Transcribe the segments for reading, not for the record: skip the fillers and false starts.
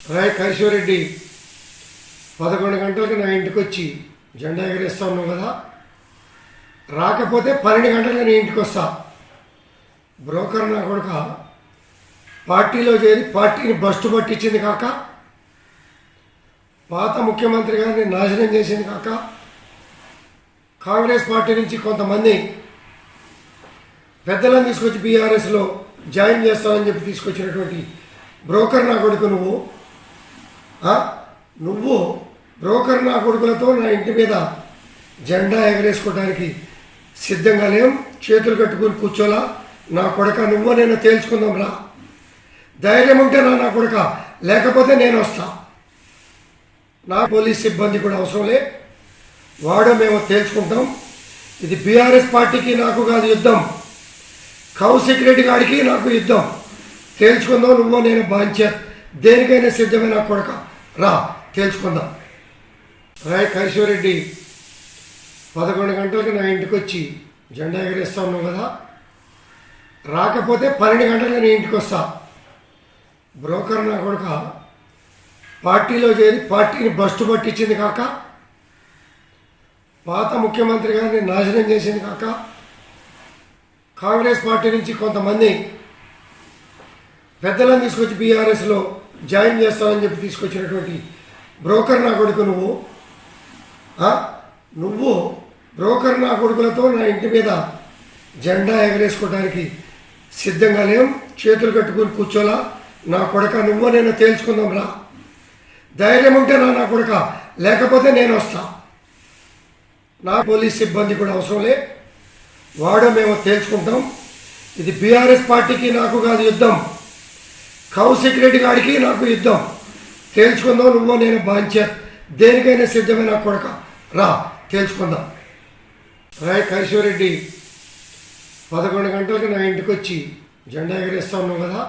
రాయ్ కైశ్వరెడ్డి 11 గంటలకు నా ఇంటికి వచ్చి జెండా ఎగరేస్తా ఉన్నావు కదా, రాకపోతే 12 గంటలకు నీ ఇంటికి వస్తా. బ్రోకర్ నా కొడుక పార్టీలో చేరి పార్టీని బస్టు పట్టించింది కాక, పాత ముఖ్యమంత్రి గారిని నాశనం చేసింది కాక, కాంగ్రెస్ పార్టీ నుంచి కొంతమంది పెద్దలను తీసుకొచ్చి బీఆర్ఎస్లో జాయిన్ చేస్తామని చెప్పి తీసుకొచ్చినటువంటి బ్రోకర్ నా కొడుకు నువ్వు బ్రోకర్ నా కొడుకులతో నా ఇంటి మీద జెండా ఎగరేసుకోవడానికి సిద్ధంగా లేం. చేతులు కట్టుకుని కూర్చోలా. నా కొడుక నువ్వు నేను తేల్చుకుందాం రా. ధైర్యం ఉంటే నా కొడుక, లేకపోతే నేను వస్తా. నా పోలీస్ సిబ్బంది కూడా అవసరం లే, వాడో మేము తేల్చుకుంటాం. ఇది బీఆర్ఎస్ పార్టీకి నాకు కాదు యుద్ధం, కౌశిక్ రెడ్డి గారికి నాకు యుద్ధం. తేల్చుకుందాం. నువ్వు నేను బాంచ దేనికైనా సిద్ధమైన కొడుక, రా తేల్చుకుందాం. రాయ్ కైశ్వరెడ్డి 11 గంటలకు నా ఇంటికి వచ్చి జెండా ఎగరేస్తా ఉన్నావు కదా, రాకపోతే 12 గంటలకు నీ ఇంటికి వస్తా. బ్రోకర్ నా కొడుక పార్టీలో చేరి పార్టీని బస్టు పట్టించింది కాక, పాత ముఖ్యమంత్రి గారిని నాశనం చేసింది కాక, కాంగ్రెస్ పార్టీ నుంచి కొంతమంది పెద్దలను తీసుకొచ్చి బీఆర్ఎస్లో జాయిన్ చేస్తామని చెప్పి తీసుకొచ్చినటువంటి బ్రోకర్ నా కొడుకు నువ్వు బ్రోకర్ నా కొడుకులతో నా ఇంటి మీద జెండా ఎగరేసుకోవడానికి సిద్ధంగా లేం. చేతులు కట్టుకుని కూర్చోలా. నా కొడుక నువ్వు నేను తేల్చుకుందాం రా. ధైర్యం ఉంటే నా కొడుక, లేకపోతే నేను వస్తా. నా పోలీస్ సిబ్బంది కూడా అవసరం లే, వాడో మేము తేల్చుకుంటాం. ఇది బీఆర్ఎస్ పార్టీకి నాకు కాదు యుద్ధం, కౌశిక్ రెడ్డి గారికి నాకు యుద్ధం. తేల్చుకుందాం. నువ్వు నేను బాంచ దేనికైనా సిద్ధమైన కొడుక, రా తేల్చుకుందాం. రాయ్ కైశ్వరెడ్డి 11 గంటలకు నా ఇంటికి వచ్చి జెండా ఎగరేస్తా ఉన్నావు కదా,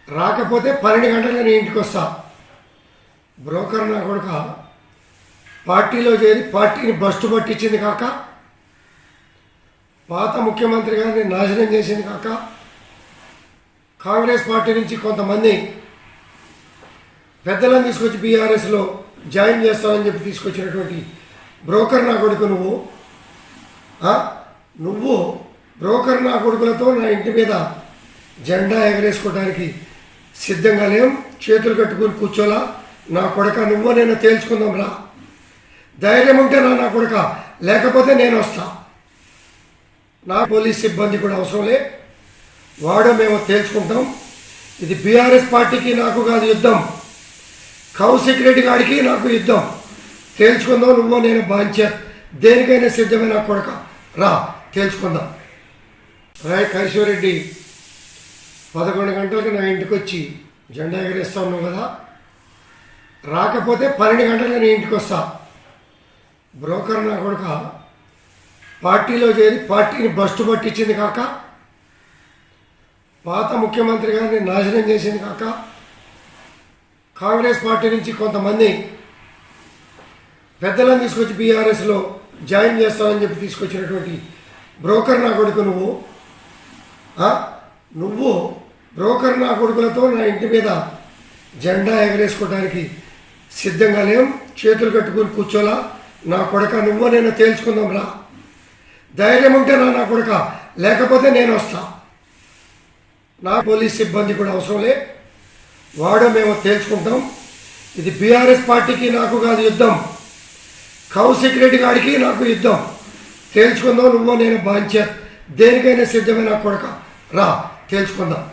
రాకపోతే 12 గంటలకు నీ ఇంటికి వస్తా. బ్రోకర్ నా కొడుక పార్టీలో చేరి పార్టీని బస్టు పట్టించింది కాక, పాత ముఖ్యమంత్రి గారిని నాశనం చేసింది కాక, కాంగ్రెస్ పార్టీ నుంచి కొంతమంది పెద్దలను తీసుకొచ్చి బీఆర్ఎస్లో జాయిన్ చేస్తామని చెప్పి తీసుకొచ్చినటువంటి బ్రోకర్ నా కొడుకు నువ్వు బ్రోకర్ నా కొడుకులతో నా ఇంటి మీద జెండా ఎగరేసుకోవడానికి సిద్ధంగా లేం. చేతులు కట్టుకుని కూర్చోలా. నా కొడుక నువ్వు నేను తేల్చుకుందాం రా. ధైర్యం ఉంటే నా కొడుక, లేకపోతే నేను వస్తా. నా పోలీస్ సిబ్బంది కూడా అవసరం లే, వాడో మేము తేల్చుకుంటాం. ఇది బీఆర్ఎస్ పార్టీకి నాకు కాదు యుద్ధం, కౌశిక్ రెడ్డి గారికి నాకు యుద్ధం. తేల్చుకుందాం. నువ్వు నేను బాంచ దేనికైనా సిద్ధమైన కొడుక, రా తేల్చుకుందాం. రాయ్ కైశ్వరెడ్డి 11 గంటలకు నా ఇంటికి వచ్చి జెండా ఎగరేస్తా ఉన్నావు కదా, రాకపోతే 12 గంటలకు నీ ఇంటికి వస్తా. బ్రోకర్ నా కొడుక పార్టీలో చేరి పార్టీని బస్టు పట్టించింది కాక, పాత ముఖ్యమంత్రి గారిని నాశనం చేసింది కాక, కాంగ్రెస్ పార్టీ నుంచి కొంతమంది పెద్దలను తీసుకొచ్చి బీఆర్ఎస్లో జాయిన్ చేస్తామని చెప్పి తీసుకొచ్చినటువంటి బ్రోకర్ నా కొడుకు నువ్వు బ్రోకర్ నా కొడుకులతో నా ఇంటి మీద జెండా ఎగరేసుకోవడానికి సిద్ధంగా లేం. చేతులు కట్టుకుని కూర్చోలా. నా కొడుక నువ్వు నేను తేల్చుకుందాం రా. ధైర్యం ఉంటే నా కొడుక, లేకపోతే నేను వస్తా. నా పోలీస్ సిబ్బంది కూడా అవసరం లే, వాడో మేము తేల్చుకుంటాం. ఇది బీఆర్ఎస్ పార్టీకి నాకు కాదు యుద్ధం, కౌశిక్ రెడ్డి గారికి నాకు యుద్ధం. తేల్చుకుందాం. నువ్వు నేను బాంచ దేనికైనా సిద్ధమైన కొడుక, రా తేల్చుకుందాం.